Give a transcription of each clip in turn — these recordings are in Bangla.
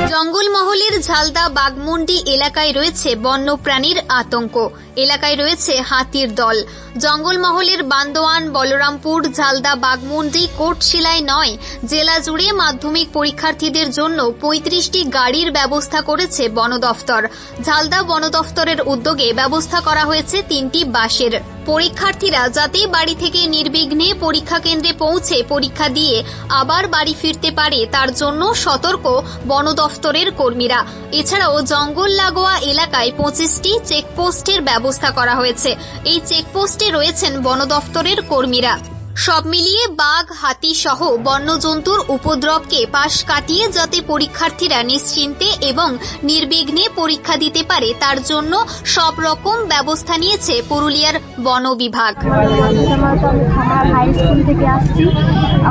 জঙ্গলমহলের ঝালদা বাগমুন্ডি এলাকায় রয়েছে বন্যপ্রাণীর আতঙ্ক। এলাকায় রয়েছে হাতির দল। জঙ্গলমহলের বান্দোয়ান, বলরামপুর, ঝালদা, বাগমুন্ডি, কোটশিলায় নয়, জেলা জুড়ে মাধ্যমিক পরীক্ষার্থীদের জন্য ৩৫টি গাড়ির ব্যবস্থা করেছে বন দফতর। ঝালদা বন দফতরের উদ্যোগে ব্যবস্থা করা হয়েছে ৩টি বাসের। পরীক্ষার্থীরা যাতে বাড়ি থেকে নির্বিঘ্নে পরীক্ষা কেন্দ্রে পৌঁছে পরীক্ষা দিয়ে আবার বাড়ি ফিরতে পারে তার জন্য সতর্ক বন দফতরের কর্মীরা। এছাড়াও জঙ্গল লাগোয়া এলাকায় 25টি চেকপোস্টের ব্যবস্থা করা হয়েছে। এই চেকপোস্টে রয়েছেন বন দফতরের কর্মীরা। সব মিলিয়ে বাঘ, হাতি সহ বন্যজন্তুর উপদ্রবকে পাশ কাটিয়ে যাতে পরীক্ষার্থীরা নিশ্চিন্তে এবং নির্বিঘ্নে পরীক্ষা দিতে পারে তার জন্য সব রকম ব্যবস্থা নিয়েছে পুরুলিয়ার বন বিভাগ। হাই স্কুল থেকে আসছি।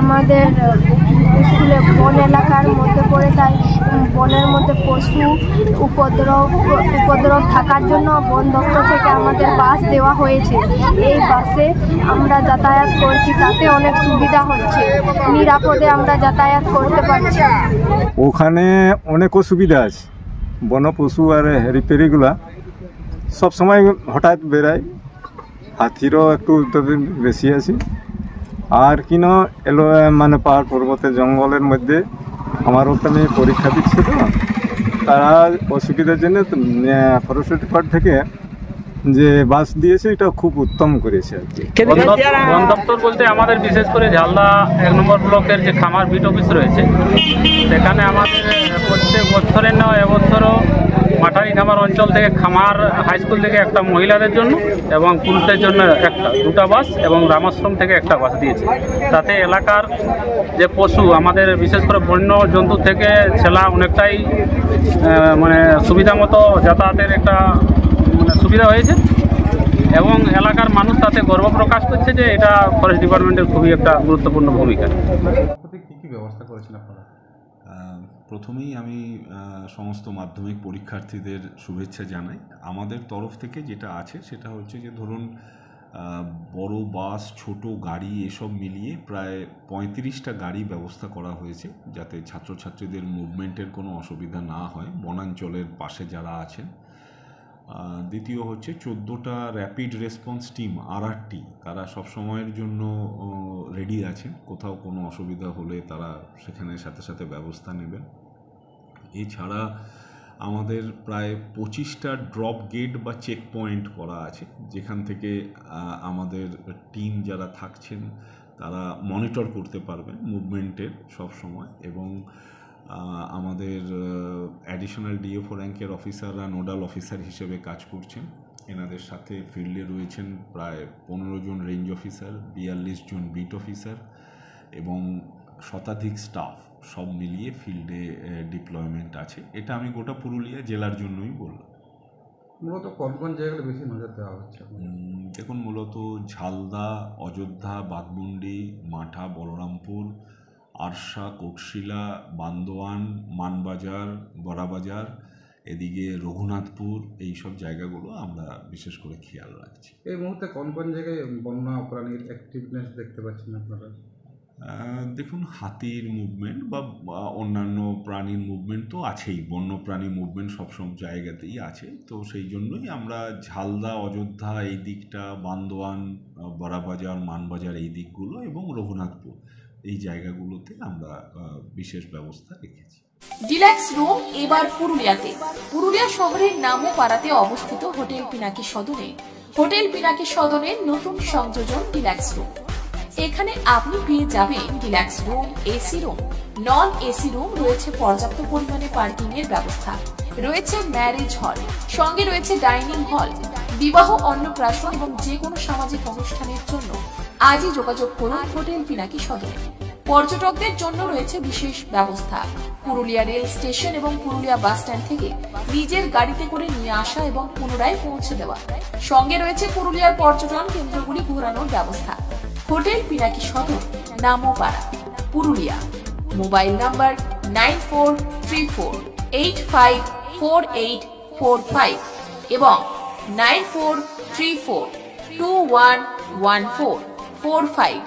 আমাদের স্কুলে বন এলাকার মধ্যে পড়ে, তাই বনের মধ্যে পশু উপদ্রব থাকার জন্য বন দপ্তর থেকে আমাদের বাস দেওয়া হয়েছে। এই বাসে আমরা যাতায়াত করছি, তাতে অনেক সুবিধা হচ্ছে, নিরাপদে আমরা যাতায়াত করতে পারছি। ওখানে অনেক অসুবিধা আছে, বন পশু আর হেরিপেরিগুলা সবসময় হঠাৎ বেড়ায়, হাতিরও একটু বেশি আছে। আর কিনা এলো মানে পাহাড় পর্বতের জঙ্গলের মধ্যে আমার ওখানে পরীক্ষা দিচ্ছে, তো তারা অসুবিধার জন্য ফরেস্ট ডিপার্টমেন্ট থেকে যে বাস দিয়েছে এটা খুব উত্তম করেছে আর কি। বন দপ্তর বলতে আমাদের বিশেষ করে ঝালদা 1 নম্বর ব্লকের যে খামার বিট অফিস রয়েছে, সেখানে আমাদের প্রত্যেক বছরের নয় এবছরও মাঠারি খামার অঞ্চল থেকে খামার হাই স্কুল থেকে একটা মহিলাদের জন্য এবং পুরুষদের জন্য দুটা বাস এবং রামাশ্রম থেকে একটা বাস দিয়েছে। তাতে এলাকার যে পশু আমাদের বিশেষ করে বন্য জন্তু থেকে ছেলা অনেকটাই মানে সুবিধা মতো যাতায়াতের একটা সুবিধা হয়েছে এবং এলাকার মানুষ তাতে গর্ব প্রকাশ করছে যে এটা ফরেস্ট ডিপার্টমেন্টের খুবই একটা গুরুত্বপূর্ণ ভূমিকা। কী ব্যবস্থা করেছেন আপনারা? প্রথমেই আমি সমস্ত মাধ্যমিক পরীক্ষার্থীদের শুভেচ্ছা জানাই। আমাদের তরফ থেকে যেটা আছে সেটা হচ্ছে যে ধরুন বড় বাস, ছোট গাড়ি এসব মিলিয়ে প্রায় 35টা গাড়ি ব্যবস্থা করা হয়েছে যাতে ছাত্রছাত্রীদের মুভমেন্টের কোনো অসুবিধা না হয় বনাঞ্চলের পাশে যারা আছেন। দ্বিতীয় হচ্ছে 14টা র্যাপিড রেসপন্স টিম RRT, তারা সবসময়ের জন্য রেডি আছেন, কোথাও কোনো অসুবিধা হলে তারা সেখানে সাথে সাথে ব্যবস্থা নেবেন। এছাড়া আমাদের প্রায় 25টা ড্রপ গেট বা চেক পয়েন্ট করা আছে, যেখান থেকে আমাদের টিম যারা থাকছেন তারা মনিটর করতে পারবেন মুভমেন্টের সব সময়। এবং আমাদের অ্যাডিশনাল DFO র্যাঙ্কের অফিসাররা নোডাল অফিসার হিসেবে কাজ করছেন। এনাদের সাথে ফিল্ডে রয়েছেন প্রায় 15 জন রেঞ্জ অফিসার, 42 জন বিট অফিসার এবং শতাধিক স্টাফ, সব মিলিয়ে ফিল্ডে ডিপ্লয়মেন্ট আছে। এটা আমি গোটা পুরুলিয়া জেলার জন্যই বললাম। মূলত কোন জায়গায় বেশি নজর দেওয়া হচ্ছে? দেখুন, মূলত ঝালদা, অযোধ্যা, বাগমুন্ডি, মাঠা, বলরামপুর, আরশা, কোটশিলা, বান্দোয়ান, মানবাজার, বড়াবাজার, এদিকে রঘুনাথপুর, এইসব জায়গাগুলো আমরা বিশেষ করে খেয়াল রাখছি। এই মুহূর্তে কোন জায়গায় বন্য প্রাণীর অ্যাক্টিভনেস দেখতে পাচ্ছেন আপনারা? দেখুন, হাতির মুভমেন্ট বা অন্যান্য প্রাণীর মুভমেন্ট তো আছেই, বন্য প্রাণী মুভমেন্ট সব জায়গাতেই আছে। তো সেই জন্যই আমরা ঝালদা, অযোধ্যা এই দিকটা, বান্দোয়ান, বড়াবাজার, মানবাজার এই দিকগুলো এবং রঘুনাথপুর এই জায়গাগুলোতে আমরা বিশেষ ব্যবস্থা রেখেছি। ডিলাক্স রুম এবার পুরুলিয়াতে। পুরুলিয়া শহরের নামোপাড়াতে অবস্থিত হোটেল পিনাকি সদনে। হোটেল পিনাকি সদনের নতুন সংযোজন ডিলাক্স রুম। এখানে আপনি পেয়ে যাবেন deluxe room, AC room, non AC room, রয়েছে পর্যাপ্ত পরিমাণে পার্কিং এর ব্যবস্থা, রয়েছে ম্যারেজ হল, সঙ্গে রয়েছে ডাইনিং হল। বিবাহ, অন্নপ্রাশন এবং যে কোনো সামাজিক অনুষ্ঠানের জন্য আজই যোগাযোগ করুন হোটেল পিনাকি সদনে। পর্যটকদের জন্য রয়েছে বিশেষ ব্যবস্থা। পুরুলিয়া রেল স্টেশন এবং পুরুলিয়া বাস স্ট্যান্ড থেকে নিজের গাড়িতে করে নিয়ে আসা এবং পুনরায় পৌঁছে দেওয়া। সঙ্গে রয়েছে পুরুলিয়ার পর্যটন কেন্দ্রগুলি ঘোরানোর ব্যবস্থা। হোটেল পিনাকি সদন, নামোপাড়া, পুরুলিয়া। মোবাইল নাম্বার 9434854845 এবং 9434211445।